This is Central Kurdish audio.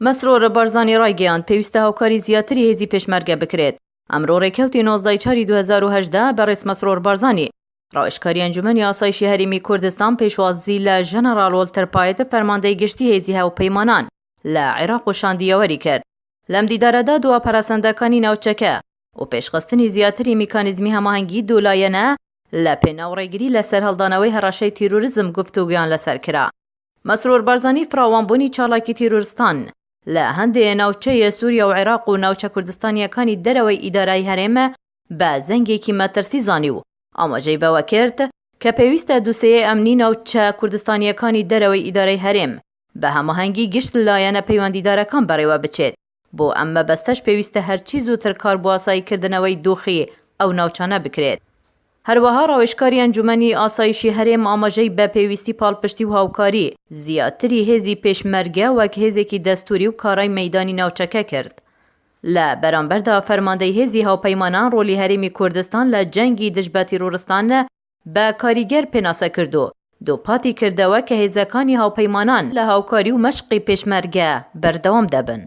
مسرور بارزانی ڕایگەیاند پێویستە هاوکاری زیاتری هێزی پێشمەرگە بکرێت. ئەمڕۆ ڕێکەوتی 19 چاری 2018 بەڕێز مسرور بارزانی ڕاوێژکاری ئەنجومەنی ئاسایشی هەرێمی کوردستان پێشوازی لە ژەنەڕال وەڵتەر پایەتە فەرماندەی گشتی هێزی هاوپەیمانان لە عێراق و شاندیەوەری کرد. لەم دیدارەدا دوا پەرەسەندەکانی ناوچەکە و پێشخستنی زیاتری میکانیزمی هەماهەنگی دوولایەنە لە پێناوڕێگری لەسەر هەڵدانەوەی هەڕەشەی تیرۆریزم گفتوگویان لەسەر کرا. مسرور بارزانی فراوانبوونی چالاکی تیرۆریستان لە هەندێک ناوچەیە سووریا و عێراق و ناوچە کوردستانیەکانی دەرەوەی ئیدارای هەرێمە بە زەنگێکی مەترسی زانی و ئاماژەی بەوە کرد کە پێویستە دووسەیە ئەمنی ناوچە کوردستانیەکانی دەرەوەی ئیدارەی هەرێم بە هەماهەنگی گشت لایەنە پەیوەندیدارەکان بەڕێوە بچێت. بۆ ئەم مەبەستەش پێویستە هەرچی زووتر کاربواساییکردنەوەی دۆخی ئەو ناوچانە بکرێت. هەروەها ڕاوێژکاری ئەنجومەنی ئاسایشی هەرێم ئاماژەی بە پێویستی پاڵپشتی و هاوکاری زیاتری هێزی پێشمەرگە وەک هێزێکی دەستوری و کارای مەیدانی ناوچەکە کرد. لە بەرامبەردا فەرماندەی هێزی هاوپەیمانان ڕۆلی هەرێمی کوردستان لە جەنگی دژ بە تیرۆریستان بە کاریگەر پێناسە کردو دووپاتی کردەوە کە هێزەکانی هاوپەیمانان لە هاوکاری و مەشقی پێشمەرگە بەردەوام دەبن.